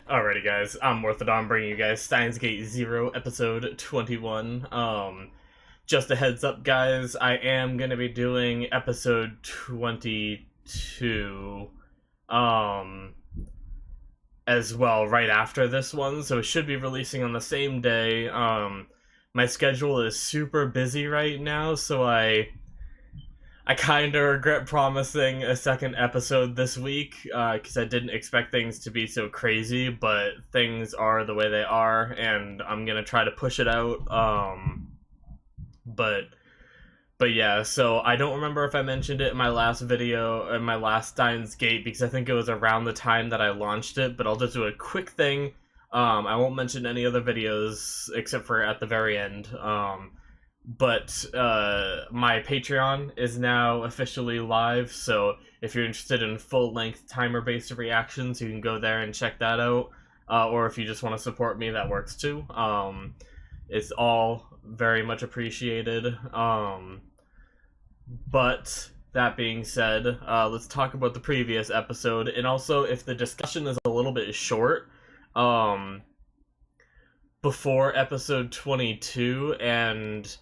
Alrighty, guys, I'm Morthadon bringing you guys Steins Gate 0, episode 21. Just a heads up, guys, I am gonna be doing episode 22, um, as well right after this one, so it should be releasing on the same day. My schedule is super busy right now, so I kind of regret promising a second episode this week because I didn't expect things to be so crazy, but things are the way they are, and I'm gonna try to push it out. But yeah, so I don't remember if I mentioned it in my last video, in my last Steins Gate, because I think it was around the time that I launched it. But I'll just do a quick thing. I won't mention any other videos except for at the very end. But my Patreon is now officially live, so if you're interested in full-length timer-based reactions, you can go there and check that out. Or if you just want to support me, that works too. It's all very much appreciated. But that being said, let's talk about the previous episode, and also if the discussion is a little bit short, before episode 22 and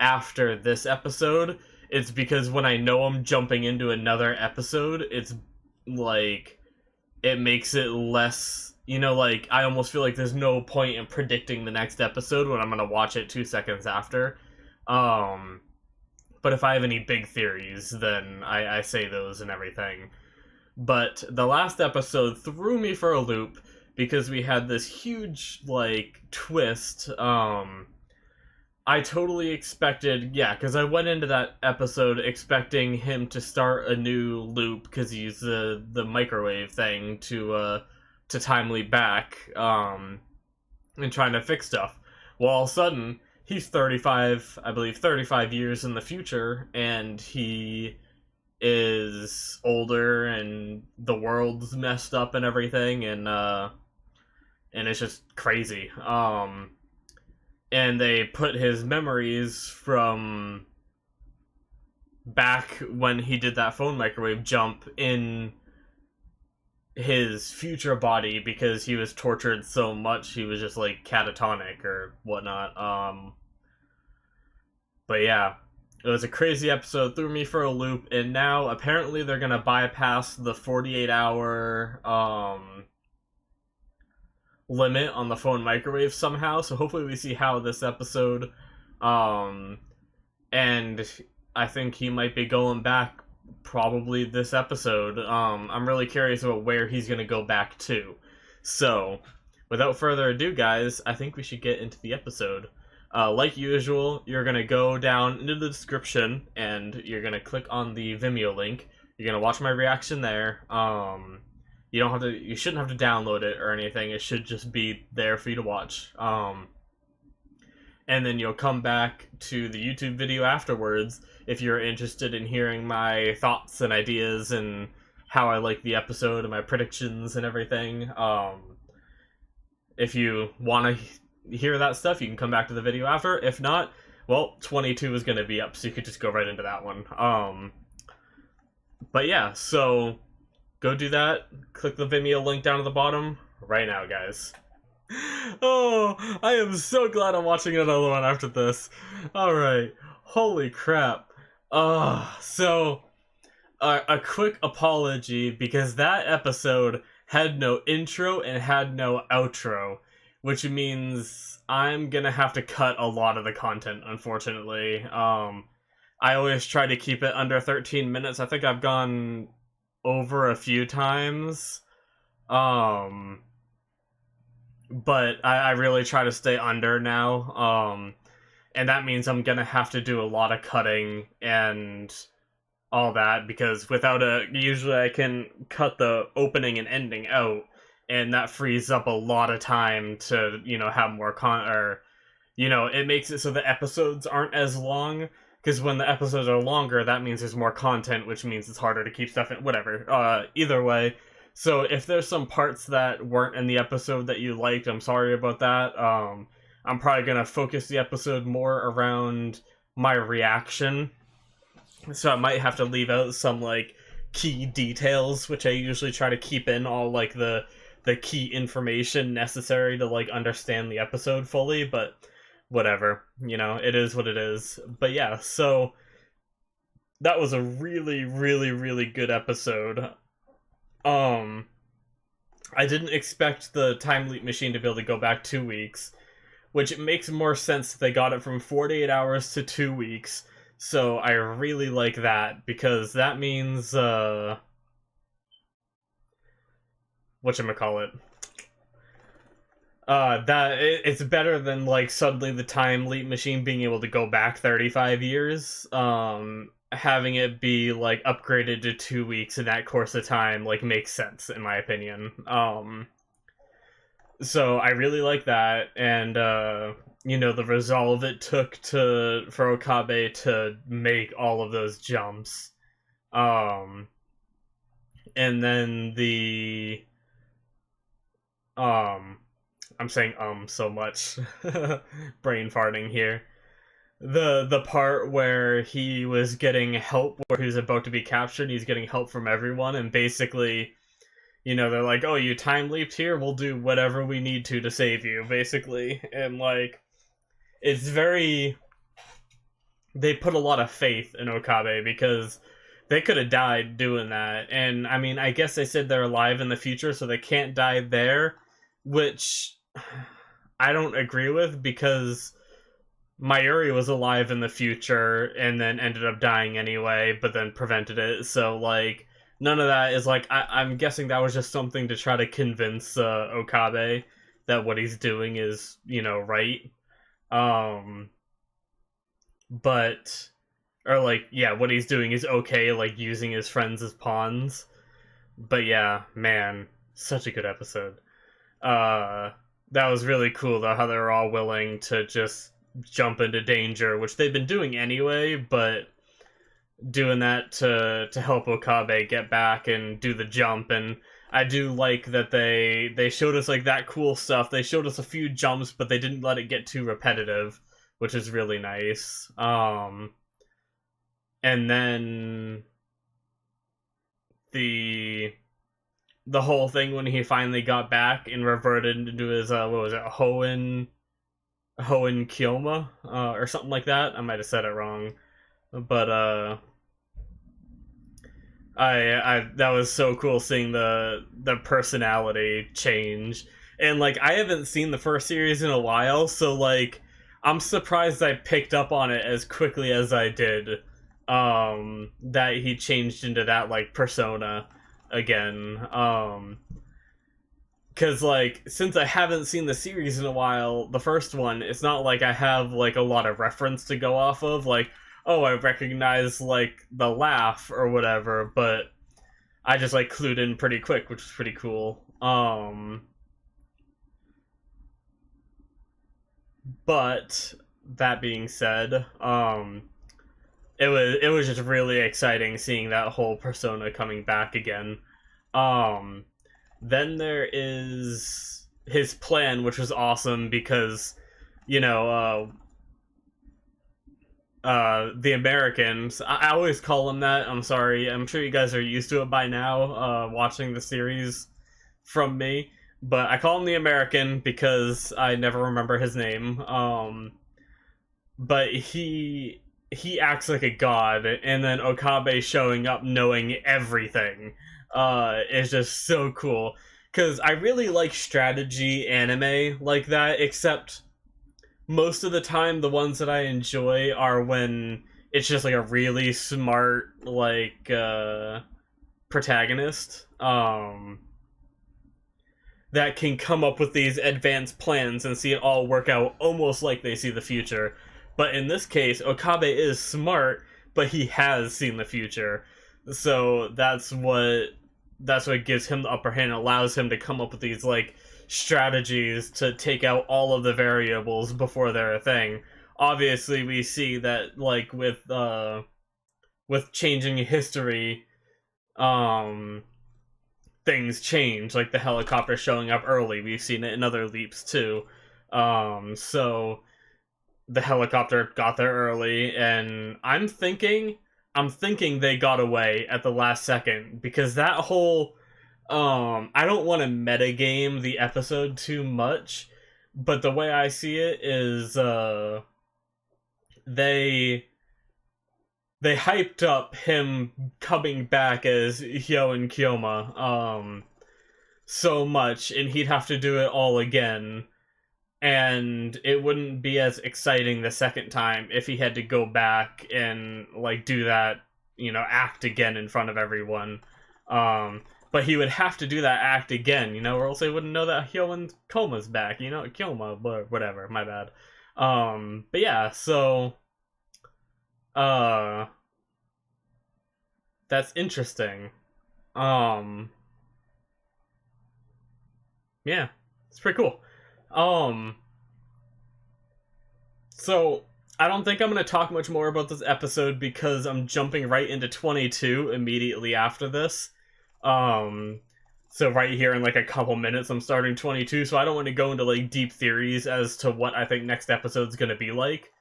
after this episode, it's because when I know I'm jumping into another episode, it's like it makes it less, like I almost feel like there's no point in predicting the next episode when I'm gonna watch it 2 seconds after. But if I have any big theories, then I say those and everything. But the last episode threw me for a loop because we had this huge twist. I totally expected, yeah, because I went into that episode expecting him to start a new loop because he used the microwave thing to timely back, and trying to fix stuff. Well, all of a sudden, he's 35, I believe 35 years in the future, and he is older, and the world's messed up and everything, and it's just crazy. And they put his memories from back when he did that phone microwave jump in his future body because he was tortured so much he was just like catatonic or whatnot. But yeah, it was a crazy episode, threw me for a loop, and now apparently they're gonna bypass the 48-hour limit on the phone microwave somehow, so hopefully we see how this episode, and I think he might be going back probably this episode. I'm really curious about where he's going to go back to. So, without further ado, guys, I think we should get into the episode. Like usual, you're going to go down into the description, and you're going to click on the Vimeo link. You're going to watch my reaction there. You shouldn't have to download it or anything. It should just be there for you to watch. And then you'll come back to the YouTube video afterwards if you're interested in hearing my thoughts and ideas and how I like the episode and my predictions and everything. If you want to hear that stuff, you can come back to the video after. If not, well, 22 is going to be up, so you could just go right into that one. But yeah, so go do that. Click the Vimeo link down at the bottom right now, guys. Oh, I am so glad I'm watching another one after this. Alright. Holy crap. So, a quick apology because that episode had no intro and had no outro, which means I'm gonna have to cut a lot of the content, unfortunately. I always try to keep it under 13 minutes. I think I've gone over a few times, but I really try to stay under now, and that means I'm gonna have to do a lot of cutting and all that, because usually I can cut the opening and ending out, and that frees up a lot of time to, have more it makes it so the episodes aren't as long. Because when the episodes are longer, that means there's more content, which means it's harder to keep stuff in. Whatever. Either way. So if there's some parts that weren't in the episode that you liked, I'm sorry about that. I'm probably going to focus the episode more around my reaction. So I might have to leave out some, key details, which I usually try to keep in all, the the key information necessary to like understand the episode fully, but whatever, you know, it is what it is. But yeah, so that was a really, really, really good episode. Um, I didn't expect the time leap machine to be able to go back 2 weeks, which makes more sense. They got it from 48 hours to 2 weeks, so I really like that because that means whatchamacallit. It's better than like suddenly the time leap machine being able to go back 35 years. Having it be like upgraded to 2 weeks in that course of time like makes sense in my opinion. So I really like that, and you know, the resolve it took for Okabe to make all of those jumps. Um, and then the I'm saying so much. Brain farting here. The part where he was getting help, where he was about to be captured, and he's getting help from everyone, and basically, you know, they're like, oh, you time leaped here, we'll do whatever we need to save you, basically. And like, it's very, they put a lot of faith in Okabe because they could have died doing that. And I mean, I guess they said they're alive in the future, so they can't die there, which I don't agree with because Mayuri was alive in the future and then ended up dying anyway, but then prevented it. So like, none of that is like, I'm guessing that was just something to try to convince Okabe that what he's doing is, you know, right. But or like, yeah, what he's doing is okay, like using his friends as pawns. But yeah, man, such a good episode. That was really cool though, how they were all willing to just jump into danger, which they've been doing anyway, but doing that to help Okabe get back and do the jump. And I do like that they showed us like that cool stuff. They showed us a few jumps, but they didn't let it get too repetitive, which is really nice. And then the whole thing when he finally got back and reverted into his what was it, Hoenn Kyoma, or something like that. I might have said it wrong, but I that was so cool seeing the personality change. And like, I haven't seen the first series in a while, so like, I'm surprised I picked up on it as quickly as I did. That he changed into that like persona again. Because like, since I haven't seen the series in a while, the first one, it's not like I have like a lot of reference to go off of. Like, oh, I recognize like the laugh or whatever, but I just like clued in pretty quick, which was pretty cool. But that being said, it was just really exciting seeing that whole persona coming back again. Then there is his plan, which was awesome because, you know, the Americans, I always call them that, I'm sorry, I'm sure you guys are used to it by now, watching the series from me, but I call him the American because I never remember his name. But he acts like a god, and then Okabe showing up knowing everything is just so cool. Because I really like strategy anime like that, except most of the time the ones that I enjoy are when it's just like a really smart like protagonist that can come up with these advanced plans and see it all work out almost like they see the future. But in this case, Okabe is smart, but he has seen the future. So that's what gives him the upper hand, allows him to come up with these like strategies to take out all of the variables before they're a thing. Obviously, we see that like with changing history, things change, like the helicopter showing up early. We've seen it in other leaps too. So the helicopter got there early, and I'm thinking they got away at the last second, because that whole I don't want to metagame the episode too much, but the way I see it is they they hyped up him coming back as Hyo and Kyoma so much, and he'd have to do it all again, and it wouldn't be as exciting the second time if he had to go back and like do that, act again in front of everyone. But he would have to do that act again, or else they wouldn't know that Hyo and Koma's back, Kyoma, but whatever, my bad. But yeah, so uh that's interesting. Um yeah, it's pretty cool. Um so I don't think I'm going to talk much more about this episode because I'm jumping right into 22 immediately after this. Um, so right here in like a couple minutes, I'm starting 22. So I don't want to go into like deep theories as to what I think next episode's going to be like.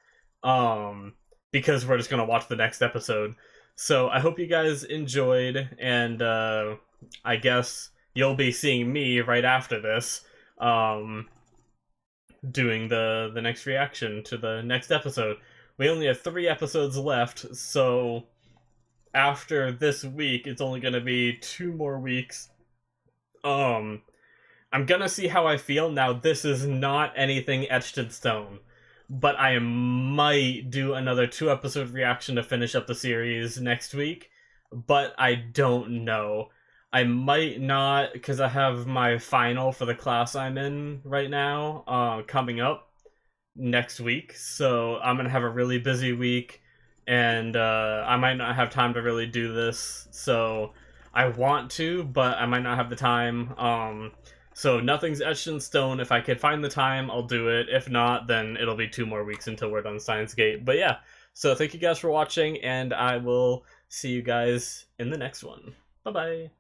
Because we're just going to watch the next episode. So I hope you guys enjoyed, and I guess you'll be seeing me right after this. Doing the next reaction to the next episode. We only have 3 episodes left, so after this week, it's only gonna be 2 more weeks. I'm gonna see how I feel. Now, this is not anything etched in stone, but I might do another 2-episode reaction to finish up the series next week, but I don't know. I might not, because I have my final for the class I'm in right now coming up next week, so I'm going to have a really busy week, and I might not have time to really do this, so I want to, but I might not have the time. So nothing's etched in stone. If I could find the time, I'll do it. If not, then it'll be 2 more weeks until we're done Steins Gate. But yeah, so thank you guys for watching, and I will see you guys in the next one. Bye-bye.